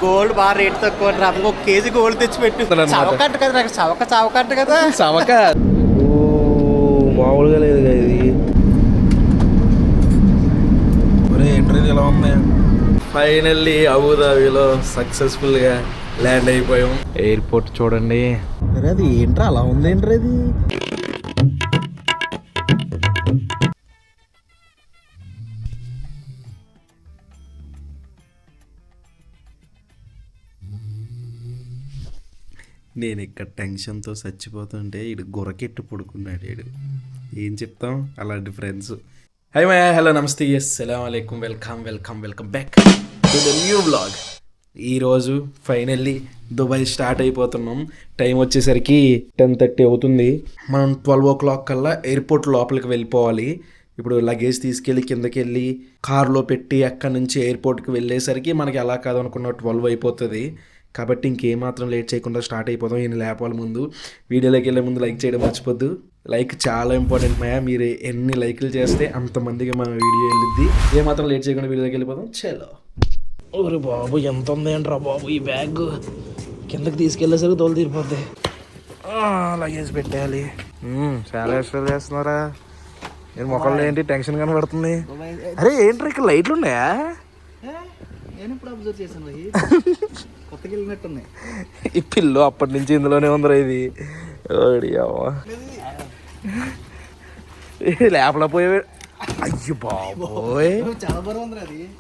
Gold బాగా rate తక్కువ నాకు ఒక కేజీ గోల్డ్ తెచ్చిపెట్టు. చవకట్టు కదా నాకు చవకట్టు కదా చవక మామూలుగా లేదు ఇది. ఎంట్రీ ఎలా ఉంది? ఫైనల్లీ అబుదాబిలో సక్సెస్ఫుల్గా ల్యాండ్ అయిపోయాం. ఎయిర్పోర్ట్ చూడండి. అరే అది ఏంట్రా అలా ఉంది? ఏంట్రా అది? నేను ఇక్కడ టెన్షన్తో చచ్చిపోతుంటే ఇడు గురకెట్టు పడుకున్నాడు. ఇడు ఏం చెప్తాం అలాంటి ఫ్రెండ్స్. హై మై హలో నమస్తే అస్సలాము అలైకుం. Welcome back to the new vlog. ఈరోజు ఫైనల్లీ దుబాయ్ స్టార్ట్ అయిపోతున్నాం. టైం వచ్చేసరికి 10:30 అవుతుంది. మనం 12 o'clock కల్లా ఎయిర్పోర్ట్ లోపలికి వెళ్ళిపోవాలి. ఇప్పుడు లగేజ్ తీసుకెళ్ళి కిందకి వెళ్ళి కార్లో పెట్టి అక్కడి నుంచి ఎయిర్పోర్ట్కి వెళ్ళేసరికి మనకి ఎలా కాదనుకున్న 12 అయిపోతుంది. కాబట్టి ఇంకేమాత్రం లేట్ చేయకుండా స్టార్ట్ అయిపోతాం. ఈయన లేపాల ముందు వీడియోలోకి వెళ్ళే ముందు లైక్ చేయడం మర్చిపోద్దు. లైక్ చాలా ఇంపార్టెంట్ మాయా. మీరు ఎన్ని లైకులు చేస్తే అంతమందికి మన వీడియో వెళ్ళిద్ది. ఏమాత్రం లేట్ చేయకుండా వీడియోలోకి వెళ్ళిపోతాం. చలో. ఓరే బాబు ఎంత ఉంది ఏంట్రా బాబు ఈ బ్యాగ్. కిందకి తీసుకెళ్ళేసరికి తోలు తీరిపోద్ది. లగేజ్ పెట్టేయాలి. చాలా ఎక్స్ట్రా చేస్తున్నారా? నేను మొక్కల్లో ఏంటి టెన్షన్ కనబడుతుంది. అరే ఏంట్రా ఇక్కడ లైట్లు ఉన్నాయా? ఈ పిల్లు అప్పటి నుంచి ఇందులోనే ఉందిరా. ఇది లేపలా పోయే. అయ్యో బాబోయ్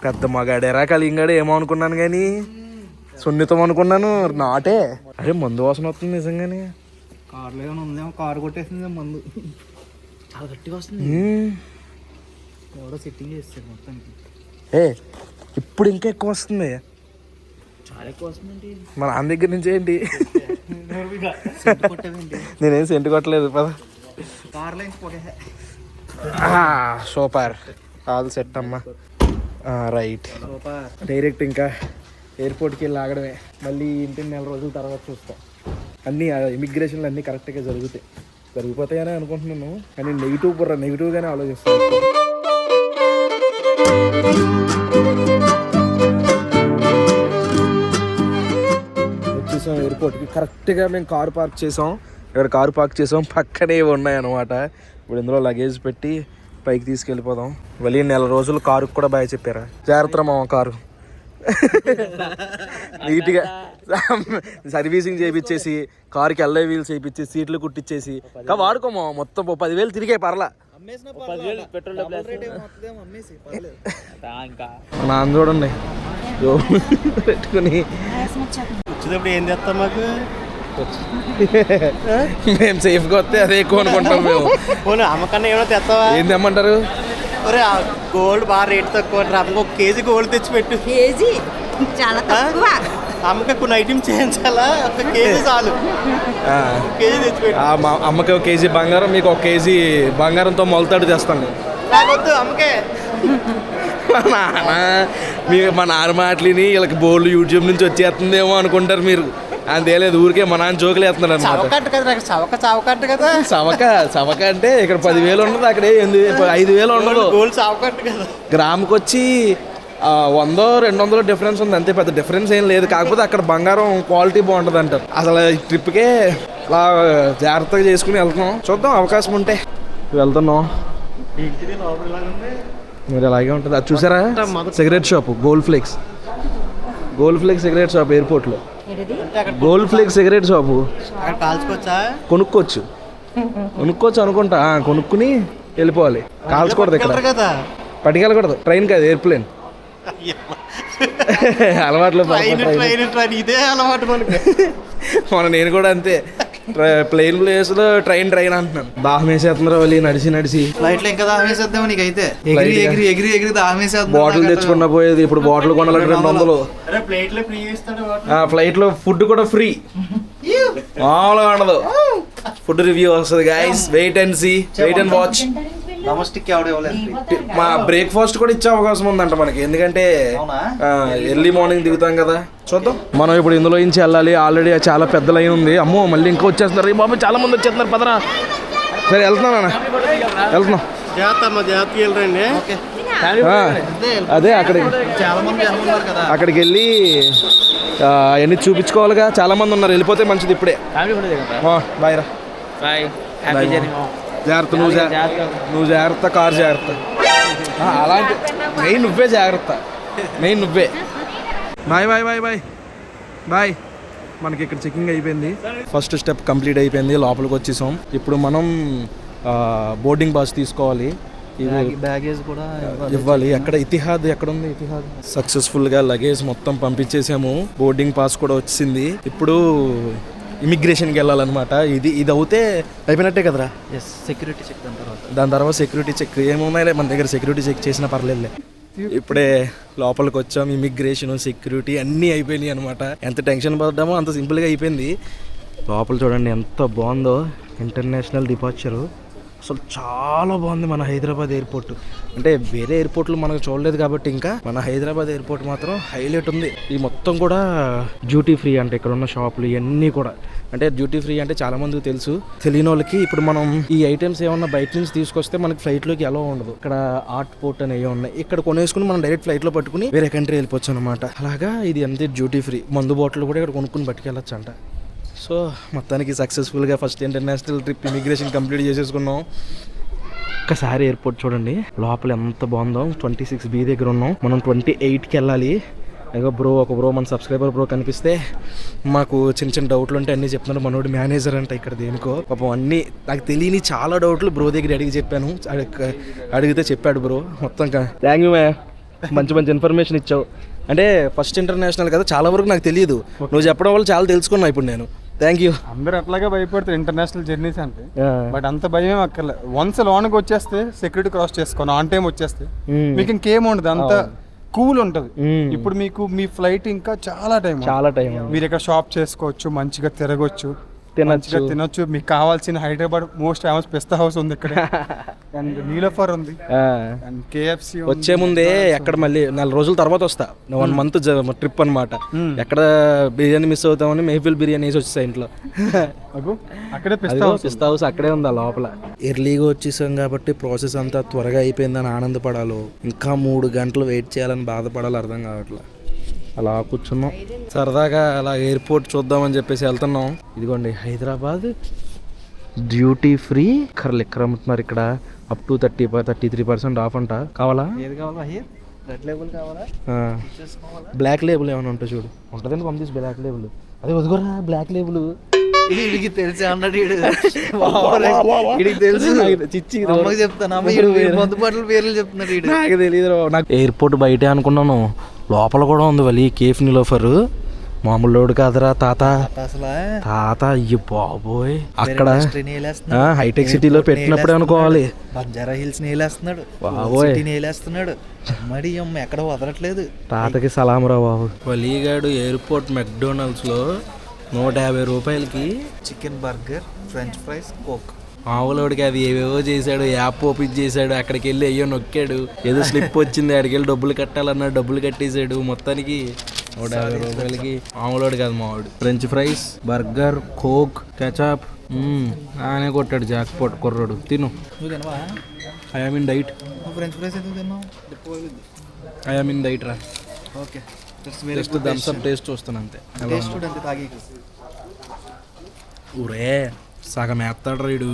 పెద్ద మగాడేరా కలింగాడు. ఏమో అనుకున్నాను కానీ సున్నితం అనుకున్నాను. నాటే. అరే మందు వాసన వస్తుంది నిజంగానే. కార్లో ఏమైనా ఉందేమో. కారు కొట్టేసింది మందు. చాలా గట్టిగా వస్తుంది. ఎవడో సెట్టింగ్ చేస్తాడు మొత్తానికి. ఇప్పుడు ఇంకా ఎక్కువ వస్తుంది. చాలా ఎక్కువ వస్తుంది. మా నాన్న దగ్గర నుంచి ఏంటి? నేనేం సెంటు కొట్టలేదు. పద సూపర్ ఆల్ సెట్ అమ్మా. రైట్ డైరెక్ట్ ఇంకా ఎయిర్పోర్ట్కి వెళ్ళి ఆగడమే. మళ్ళీ ఇంటిని 4 రోజుల తర్వాత చూస్తాం. అన్నీ ఇమిగ్రేషన్లు అన్నీ కరెక్ట్గా జరిగిపోతాయని అనుకుంటున్నాను. కానీ నెగిటివ్గానే ఆలోచిస్తాను. వచ్చేసాం ఎయిర్పోర్ట్కి. కరెక్ట్గా మేము కారు పార్క్ చేసాం. పక్కనే ఉన్నాయి అన్నమాట. ఇప్పుడు ఇందులో లగేజ్ పెట్టి పైకి తీసుకెళ్ళిపోదాం. మళ్ళీ 4 రోజులు కారుకు కూడా బాగా చెప్పారా? జాగ్రత్త మా కారు నీట్గా సర్వీసింగ్ చేయించేసి కారుకి ఎల్ఐ వీల్స్ చేయించి సీట్లు కుట్టించేసి వాడుకోమా. మొత్తం 10,000 తిరిగే పర్లా. నాన్న చూడండి పెట్టుకుని వచ్చేటప్పుడు ఏం తెస్తాం మాకు? మేము సేఫ్గా వస్తే అదే ఎక్కువ అనుకుంటాం. మేము అమ్మకన్నా ఏమైనా తెస్తావా? ఏం తెమ్మంటారు? ఒరే గోల్డ్ బాగా రేట్ తక్కువ నాకు ఒక కేజీ గోల్డ్ తెచ్చిపెట్టు. కేజీ చాలా తక్కువ. అమ్మకి కొన్ని ఐటమ్ చేయించాలా? ఒక కేజీ చాలు. కేజీ తెచ్చిపెట్టు. అమ్మకి 1 కేజీ బంగారం, మీకు 1 కేజీ బంగారంతో మొలతాడు తెస్తాను. నాకొద్దు అమ్మకే. మా నాన్న మాటలిని వీళ్ళకి బోర్డు యూట్యూబ్ నుంచి వచ్చేస్తుందేమో అనుకుంటారు మీరు. అంతేలేదు, ఊరికే మా నాన్న జోకులు వేస్తున్నారు అనమాట. చవకట్టు కదా. చవక అంటే ఇక్కడ 10,000 ఉండదు, అక్కడ 5,000 ఉండదు. గోల్డ్ చవకట్టు కదా. గ్రాముకి వచ్చి 100-200 డిఫరెన్స్ ఉంది అంతే. పెద్ద డిఫరెన్స్ ఏం లేదు. కాకపోతే అక్కడ బంగారం క్వాలిటీ బాగుంటుంది అంటారు. అసలు ఈ ట్రిప్కే అలా జాగ్రత్తగా చేసుకుని వెళ్తున్నాం. చూద్దాం అవకాశం ఉంటే వెళ్తున్నాం. మీరు అలాగే ఉంటుంది. అది చూసారా? Cigarette shop Gold Flakes cigarette shop ఎయిర్పోర్ట్లో. Gold Flakes cigarette shop. కొనుక్కోవచ్చు అనుకుంటా. కొనుక్కుని వెళ్ళిపోవాలి. కాల్చకూడదు ఇక్కడ, పట్టుకెళ్ళకూడదు. ట్రైన్ కాదు, ఎయిర్ప్లేన్. అలవాట్లు ఇదే అలవాటు మన నేను కూడా అంతే. ప్లేన్ ప్లేస్ లో ట్రైన్ అంటున్నాను. దాహం వేసేస్తున్నారు వాళ్ళు నడిచి. ఫ్లైట్ లో ఇంకా దాహం వేసేద్దాం. నీకైతే ఎగిరి దాహం వేసేద్దాం. బాటిల్ తెచ్చుకున్నా పోయేది. ఇప్పుడు బాటిల్ కొనాలంటే 200. ఫ్లైట్ లో ఫుడ్ కూడా ఫ్రీ. మామూలుగా ఉండదు. ఫుడ్ రివ్యూ వస్తుంది గైస్. Wait and watch. మా బ్రేక్ఫాస్ట్ కూడా ఇచ్చే అవకాశం ఉందంట మనకి. ఎందుకంటే ఎర్లీ మార్నింగ్ దిగుతాం కదా. చూద్దాం. మనం ఇప్పుడు ఇందులో నుంచి వెళ్ళాలి. ఆల్రెడీ చాలా పెద్ద లైన్ ఉంది. అమ్మో మళ్ళీ ఇంకా వచ్చేస్తున్నారు. ఈ బాబు చాలా మంది వచ్చేస్తున్నారు. పదరా. సరే వెళ్తున్నాం. అదే అక్కడికి వెళ్ళి అవన్నీ చూపించుకోవాలిగా, చాలా మంది ఉన్నారు, వెళ్ళిపోతే మంచిది ఇప్పుడే. బాయ్ రా. జాగ్రత్త, నువ్వు జాగ్రత్త, కారు జాగ్రత్త. అలాంటి మెయిన్ నువ్వే జాగ్రత్త, మెయిన్ నువ్వే. Bye bye bye bye bye. మనకి ఇక్కడ చెకింగ్ అయిపోయింది, ఫస్ట్ స్టెప్ కంప్లీట్ అయిపోయింది, లోపలికి వచ్చేసాం. ఇప్పుడు మనం బోర్డింగ్ పాస్ తీసుకోవాలి, బ్యాగేజ్ కూడా ఇవ్వాలి. ఎక్కడ ఇతిహాద్ ఎక్కడ ఉంది? ఇతిహాద్ సక్సెస్ఫుల్గా లగేజ్ మొత్తం పంపించేసాము, బోర్డింగ్ పాస్ కూడా వచ్చింది. ఇప్పుడు ఇమిగ్రేషన్కి వెళ్ళాలన్నమాట. ఇది అవుతే అయిపోయినట్టే కదరా? సెక్యూరిటీ చెక్ దాని తర్వాత సెక్యూరిటీ చెక్ ఏమున్నాయిలే మన దగ్గర, సెక్యూరిటీ చెక్ చేసినా పర్లేదులే. ఇప్పుడే లోపలికి వచ్చాం, ఇమిగ్రేషన్ సెక్యూరిటీ అన్నీ అయిపోయినాయి అనమాట. ఎంత టెన్షన్ పడ్డామో అంత సింపుల్గా అయిపోయింది. లోపల చూడండి ఎంత బాగుందో, ఇంటర్నేషనల్ డిపార్చరు. అసలు చాలా బాగుంది మన హైదరాబాద్ ఎయిర్పోర్ట్. అంటే వేరే ఎయిర్పోర్ట్లు మనకు చూడలేదు కాబట్టి, ఇంకా మన హైదరాబాద్ ఎయిర్పోర్ట్ మాత్రం హైలైట్ ఉంది. ఈ మొత్తం కూడా డ్యూటీ ఫ్రీ, అంటే ఇక్కడ ఉన్న షాపులు ఇవన్నీ కూడా. అంటే డ్యూటీ ఫ్రీ అంటే చాలా మందికి తెలుసు, తెలియని వాళ్ళకి ఇప్పుడు మనం ఈ ఐటమ్స్ ఏమన్నా బయట నుంచి తీసుకొస్తే మనకి ఫ్లైట్లోకి ఎలా ఉండదు. ఇక్కడ ఆర్ట్ పోర్ట్ అనేవి ఉన్నాయి, ఇక్కడ కొనేసుకుని మనం డైరెక్ట్ ఫ్లైట్లో పట్టుకుని వేరే కంట్రీ వెళ్ళిపోవచ్చు అనమాట. అలాగా ఇది అంతే డ్యూటీ ఫ్రీ. మందు బాటిల్ కూడా ఇక్కడ కొనుక్కుని పట్టుకెళ్ళచ్చు అంట. సో మొత్తానికి సక్సెస్ఫుల్గా first international trip immigration complete చేసేసుకున్నాం. ఒక్కసారి ఎయిర్పోర్ట్ చూడండి లోపల ఎంత బాగుందో. 26B దగ్గర ఉన్నాం, మనం 28కి వెళ్ళాలి. ఇక ఒక బ్రో మన సబ్స్క్రైబర్ బ్రో కనిపిస్తే మాకు చిన్న డౌట్లు ఉంటే అన్నీ చెప్తున్నాడు. మనోడు మేనేజర్ అంట ఇక్కడ దేనికో, పాపం అన్నీ నాకు తెలియని చాలా డౌట్లు బ్రో దగ్గర అడిగి చెప్పాను. అడిగితే చెప్పాడు బ్రో మొత్తం. థ్యాంక్ యూ మ్యా, మంచి ఇన్ఫర్మేషన్ ఇచ్చావు. అంటే ఫస్ట్ ఇంటర్నేషనల్ కదా, చాలా వరకు నాకు తెలియదు, నువ్వు చెప్పడం వల్ల చాలా తెలుసుకున్నా ఇప్పుడు నేను. Thank you. అందరూ అట్లాగే భయపడతారు ఇంటర్నేషనల్ జర్నీస్ అంటే, బట్ అంత భయం అక్కర్లేదు. వన్స్ లోనికి వచ్చేస్తే సెక్యూరిటీ క్రాస్ చేసుకోను, ఆన్ టైం వచ్చేస్తే మీకు ఇంకేం ఉండదు, అంత కూల్ ఉంటుంది. ఇప్పుడు మీకు మీ ఫ్లైట్ ఇంకా చాలా టైం మీరు ఇక్కడ షాప్ చేసుకోవచ్చు, మంచిగా తిరగొచ్చు, తినొచ్చు. మీకు కావాల్సిన హైదరాబాద్ మోస్ట్ ఫేమస్ పిస్తా హౌస్ ఉంది ఇక్కడ, అండ్ నీలోఫర్ ఉంది, అండ్ KFC. వచ్చే ముందే ఎక్కడ మళ్ళీ 4 రోజుల తర్వాత వస్తా, 1 మంత్ ట్రిప్ అనమాట. ఎక్కడ బిర్యానీ మిస్ అవుతామని మెహఫిల్ బిర్యానీ వేసి వచ్చేసా ఇంట్లో. అక్కడే పిస్తా హౌస్ అక్కడే ఉంది లోపల. ఎర్లీగా వచ్చేసాం కాబట్టి ప్రాసెస్ అంతా త్వరగా అయిపోయిందని ఆనందపడాలో, ఇంకా 3 గంటలు వెయిట్ చేయాలని బాధపడాలో అర్థం కావట్లేదు. అలా కూర్చున్నాం సరదాగా, అలా ఎయిర్పోర్ట్ చూద్దామని చెప్పేసి వెళ్తున్నాం. ఇదిగోండి హైదరాబాద్ డ్యూటీ ఫ్రీ లిక్కర్ అమ్ముతున్నారు ఇక్కడ, అప్ టు 33% ఆఫ్ అంట. కావాలా? ఏది కావాలా? రెడ్ లేబుల్ కావాలా? బ్లాక్ లేబుల్ ఏమైనా ఉంటుంది చూడు, ఉంటుందని పంపించి బ్లాక్ లేబుల్. అదే వదుకోరా బ్లాక్ లేబుల్. వీడికి తెలిసి అన్నాడు, వీడికి తెలుసు. చిచ్చి చెప్తాను మందు బాటల పేర్లు చెప్తున్నాడు. నాకు తెలియదు. నాకు ఎయిర్పోర్ట్ బయటే అనుకున్నాను, లోపల కూడా ఉంది వలి కేఫ్ నీలోఫర్. మామూలు లోడు కాదురా తాత, అయ్యో బాబోయ్. అక్కడ హైటెక్ సిటీలో పెట్టినప్పుడే అనుకోవాలి. బంజారా హిల్స్ నేలేస్తున్నాడు బాబోయ్, నేలేస్తున్నాడు. మరి ఎక్కడ వదలట్లేదు. తాతకి సలాం రా బాబు. వలీగాడు ఎయిర్పోర్ట్ మెక్డొనాల్డ్స్ లో 150 రూపాయలకి chicken burger, French fries, Coke. మామూలుడికి అది ఏవేవో చేశాడు, యాప్ ఓపెన్ చేశాడు, అక్కడికి వెళ్ళి అయ్యో నొక్కాడు, ఏదో స్లిప్ వచ్చింది, అక్కడికి వెళ్ళి డబ్బులు కట్టాలన్నా డబ్బులు కట్టేశాడు. మొత్తానికి 150 రూపాయలకి మామూలుడు కాదు మావాడు. French fries, burger, coke, ketchup ఆయనే కొట్టాడు జాక్ పోట్ కుర్రాడు. తిను. I am in diet. French fries ఎందుకు తిన్నావు? ఐ ఆమ్ ఇన్ డైట్ రా. Okay, just Thums Up taste చూస్తాను అంతే. ఊరే సగం వేస్తాడు రీడు,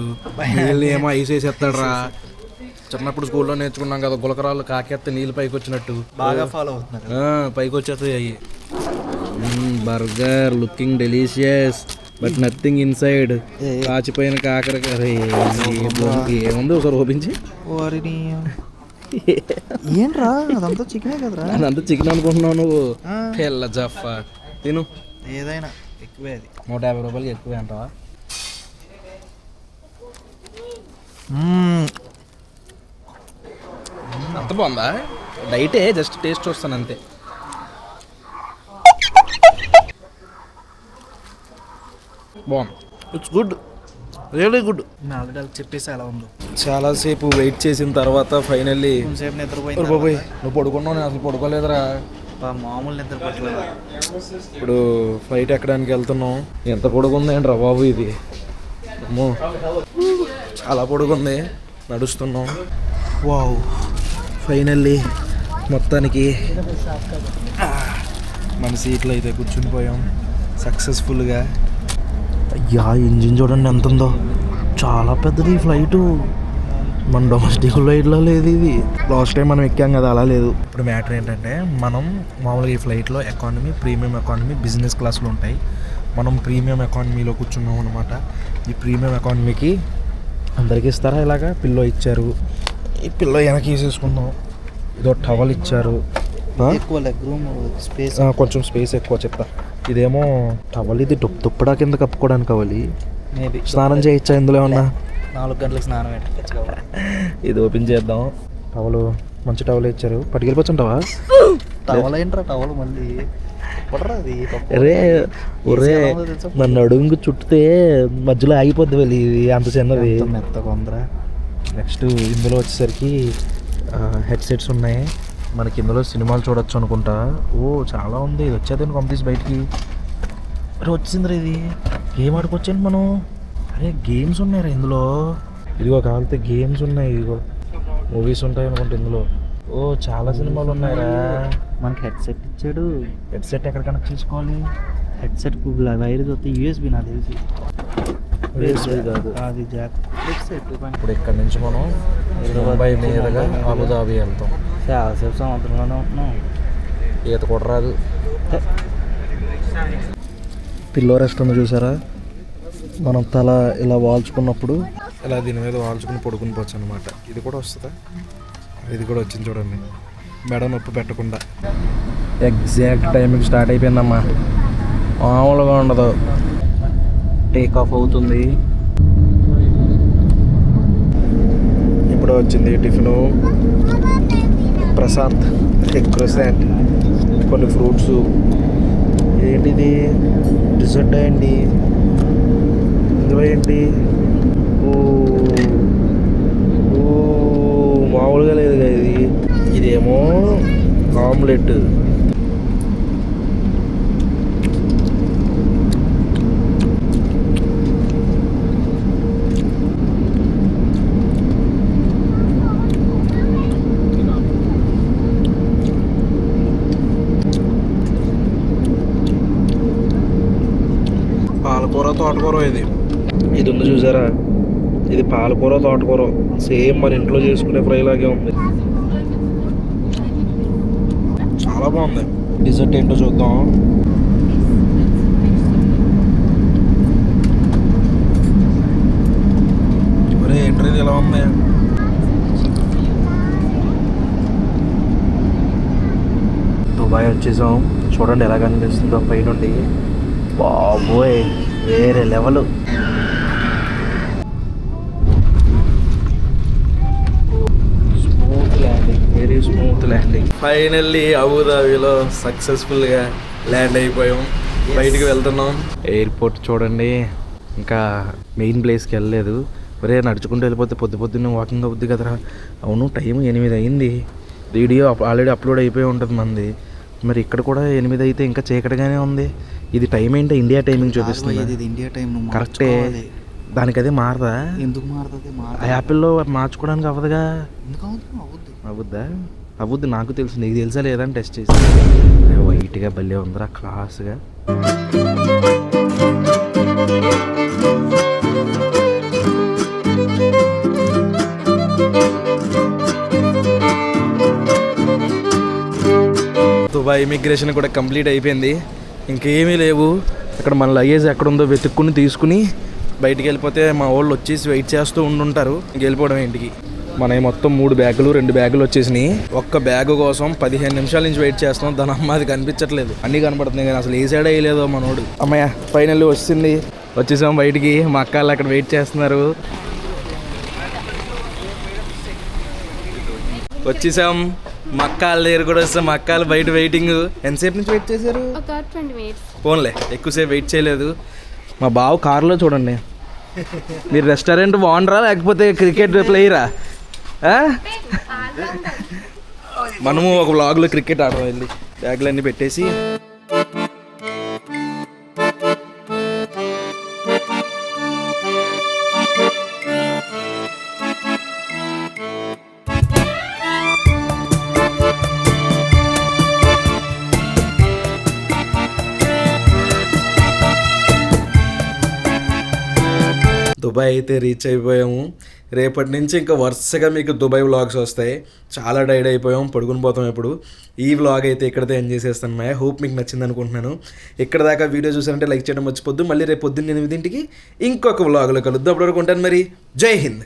ఏమో ఐస్ వేసేస్తాడు రా. చిన్నప్పుడు స్కూల్లో నేర్చుకున్నాం కదా, గులకరాలు కాకేస్తే నీళ్ళు పైకి వచ్చినట్టు బాగా ఫాలో అవుతున్నారు. పైకి వచ్చేస్తాయి అవి. Burger looking delicious but nothing inside. కాచిపోయిన కాకరకాయ ఏముంది ఒకసారి ఓపించి. ఏంట్రా అదంతా చికెనే కదరా? అదంతా చికెన్ అనుకుంటున్నావు నువ్వు. పెళ్ళ జఫా తిను. ఏదైనా ఎక్కువే అది. 150 రూపాయలకి ఎక్కువే అంటావా? అంత బాగుందా? డైటే జస్ట్ టేస్ట్ చూస్తాను అంతే. బాగుంది, it's good, really good. Already చెప్పేసి ఎలా ఉందో. చాలాసేపు వెయిట్ చేసిన తర్వాత ఫైనల్లీ నిద్రపోయింది. నువ్వు పడుకున్నావు, నేను అసలు పడుకోలేదురా. మామూలు నిద్ర పట్టలేదు. ఇప్పుడు ఫ్లైట్ ఎక్కడానికి వెళ్తున్నాం. ఎంత పొడుగుందేంట్రా బాబు ఇది, అమ్మో చాలా పొడుగుంది. నడుస్తున్నాం. వావ్, ఫైనల్లీ మొత్తానికి మన సీట్లో అయితే కూర్చుని పోయాం సక్సెస్ఫుల్గా. అయ్యా ఇంజిన్ చూడండి ఎంత ఉందో, చాలా పెద్దది ఫ్లైటు. మన డొమెస్టిక్ ఫ్లైట్లో లేదు ఇది. లాస్ట్ టైం మనం ఎక్కాం కదా, అలా లేదు. ఇప్పుడు మ్యాటర్ ఏంటంటే మనం మామూలుగా ఈ ఫ్లైట్లో ఎకానమీ, ప్రీమియం ఎకానమీ, బిజినెస్ క్లాస్లో ఉంటాయి. మనం ప్రీమియం ఎకానమీలో కూర్చున్నాం అనమాట. ఈ ప్రీమియం ఎకానమీకి అందరికీ ఇస్తారా ఇలాగా? పిల్లో ఇచ్చారు. ఈ పిల్లో వెనక్కి వేసేసుకుందాం. ఇదో టవల్ ఇచ్చారు. ఎక్కువ లెగ్ రూమ్ స్పేస్, కొంచెం స్పేస్ ఎక్కువ చెప్తా. ఇదేమో టవల్, ఇది దుప్పడా కింద కప్పుకోవడానికి కావాలి. మేబీ స్నానం చేయొచ్చా ఇందులో ఏమన్నా? 4 గంటలకు స్నానం పెట్టచ్చు. ఇది ఓపెన్ చేద్దాం. టవల్ మంచి టవల్ ఇచ్చారు. పట్టుకెళ్ళిపోతుంటావా? టవల్ ఏంట్రా టవల్ మళ్ళీ అది అరే ఒరే నన్ను అడుగు చుట్టితే మధ్యలో ఆగిపోద్ది వెళ్ళి, ఇది అంత చిన్నది. మెత్తగా ఉందిరా. నెక్స్ట్ ఇందులో వచ్చేసరికి హెడ్సెట్స్ ఉన్నాయి. మనకి ఇందులో సినిమాలు చూడొచ్చు అనుకుంటా. ఓ చాలా ఉంది. ఇది వచ్చేదని పంపిస్తే బయటికి. అరే వచ్చిందిరా ఇది. గేమ్ ఆడుకోవచ్చండి మనం. అరే గేమ్స్ ఉన్నాయిరా ఇందులో. ఇదిగో కావాలితే గేమ్స్ ఉన్నాయి. ఇదిగో మూవీస్ ఉంటాయి అనుకుంటా ఇందులో. ఓ చాలా సినిమాలు ఉన్నాయిరా. మనకి హెడ్సెట్ ఇచ్చాడు. హెడ్సెట్ ఎక్కడ కనెక్ట్ చేసుకోవాలి? హెడ్సెట్ వైర్ చూస్తే యూఎస్బి నాకు తెలిసి. USB కాదు అది జాక్ హెడ్సెట్. ఇప్పుడు ఇక్కడ నుంచి మనం ముంబై మీదుగా అబుదాబి వెళ్తాం. చాలాసేపు సముద్రంలోనే ఉంటున్నాం. ఈత కూడా రాదు. పిల్లో రెస్ట్ ఉంది చూసారా? మనం తల ఇలా వాల్చుకున్నప్పుడు ఇలా దీని మీద వాల్చుకుని పడుకుని పోవచ్చు అనమాట. ఇది కూడా వస్తుందా? ఇది కూడా వచ్చింది చూడండి, మెడ నొప్పి పెట్టకుండా. ఎగ్జాక్ట్ టైంకి స్టార్ట్ అయిపోయిందమ్మా, మామూలుగా ఉండదు. టేక్ ఆఫ్ అవుతుంది. ఇప్పుడు వచ్చింది టిఫిను. ప్రశాంత్ ఎగ్ క్రోసెంట్, కొన్ని ఫ్రూట్స్. ఏంటిది? డిజర్ట్ ఏంటి ఇందులో? ఏంటి? ఓ మామూలుగా లేదుగా ఇది. ఇదేమో ఆమ్లెట్. పాలకూర తోటకూర ఇది ఉంది చూసారా? ఇది పాలకూర తోటకూర సేమ్ మన ఇంట్లో చేసుకునే ఫ్రై లాగే ఉంది. చాలా బాగుంది. డిజర్ట్ ఏంటో చూద్దాం. ఒరే ఏంటో ఇది ఎలా ఉంది? దుబాయ్ వచ్చేసాం. చూడండి ఎలా కనిపిస్తుందో పైనుండి. బాబోయ్ వేరే level. Very smooth landing. Finally అబుదాబిలో సక్సెస్ఫుల్గా ల్యాండ్ అయిపోయాం. బయటికి వెళ్తున్నాం. ఎయిర్పోర్ట్ చూడండి, ఇంకా మెయిన్ ప్లేస్కి వెళ్ళలేదు. ఒరే నడుచుకుంటూ వెళ్ళిపోతే పొద్దున్నే వాకింగ్ అవుద్ది కదరా. అవును టైం 8 అయింది. వీడియో ఆల్రెడీ అప్లోడ్ అయిపోయి ఉంటుంది మంది. మరి ఇక్కడ కూడా 8 అయితే ఇంకా చీకటిగానే ఉంది. ఇది టైం ఏంటో ఇండియా టైమింగ్ చూపిస్తుంది. ఇది ఇండియా టైం. కరెక్టే. దానికి అదే మారదా? ఎందుకు మారుతుంది? యాపిల్లో మార్చుకోవడానికి అవ్వదుగా. ఎందుకు అవుద్దా? అవుద్ది. నాకు తెలుసు, నీకు తెలుసా లేదని టెస్ట్ చేసి. వైట్గా భలే ఉందిరా, క్లాస్గా. దుబాయ్ ఇమిగ్రేషన్ కూడా కంప్లీట్ అయిపోయింది. ఇంకేమీ లేవు. ఇక్కడ మన లగేజ్ ఎక్కడుందో వెతుక్కుని తీసుకుని బయటికి వెళ్ళిపోతే మా వాళ్ళు వచ్చేసి వెయిట్ చేస్తూ ఉండుంటారు. ఇంక వెళ్ళిపోవడం ఇంటికి. మన మొత్తం 3 బ్యాగులు 2 బ్యాగులు వచ్చేసినాయి. ఒక్క బ్యాగు కోసం 15 నిమిషాల నుంచి వెయిట్ చేస్తున్నాం. దాని అమ్మ అది కనిపించట్లేదు. అన్నీ కనపడుతున్నాయి కానీ అసలు ఏ సైడ్ వేయలేదో మనోడు. అమ్మయ్య ఫైనల్లీ వచ్చింది. వచ్చేసాం బయటికి. మా అక్క వాళ్ళు అక్కడ వెయిట్ చేస్తున్నారు. వచ్చేసాం. మా అక్క వాళ్ళ దగ్గర కూడా వస్తాం. మా అక్క వాళ్ళు బయట వెయిటింగ్. ఎంతసేపు నుంచి వెయిట్ చేశారు? ఫోన్లే ఎక్కువసేపు వెయిట్ చేయలేదు. మా బావ కారులో చూడండి. మీరు రెస్టారెంట్ ఓనరా లేకపోతే క్రికెట్ ప్లేయరా? మనము ఒక వ్లాగ్లో క్రికెట్ ఆడదాం వెళ్ళి. బ్యాగులన్నీ పెట్టేసి దుబాయ్ అయితే రీచ్ అయిపోయాము. రేపటి నుంచి ఇంకా వరుసగా మీకు దుబాయ్ వ్లాగ్స్ వస్తాయి. చాలా టైర్డ్ అయిపోయాం, పడుకుని పోతాం. ఇప్పుడు ఈ వ్లాగ్ అయితే ఇక్కడతో ఎంజాయ్ చేస్తాను. మా హోప్ మీకు నచ్చింది అనుకుంటున్నాను. ఇక్కడ దాకా వీడియో చూసారంటే లైక్ చేయడం మర్చిపోద్దు. మళ్ళీ రేపు పొద్దున్న 8 ఇంకొక వ్లాగ్లో కలుద్దాం. అప్పటివరకు ఉంటాను మరి. జై హింద్.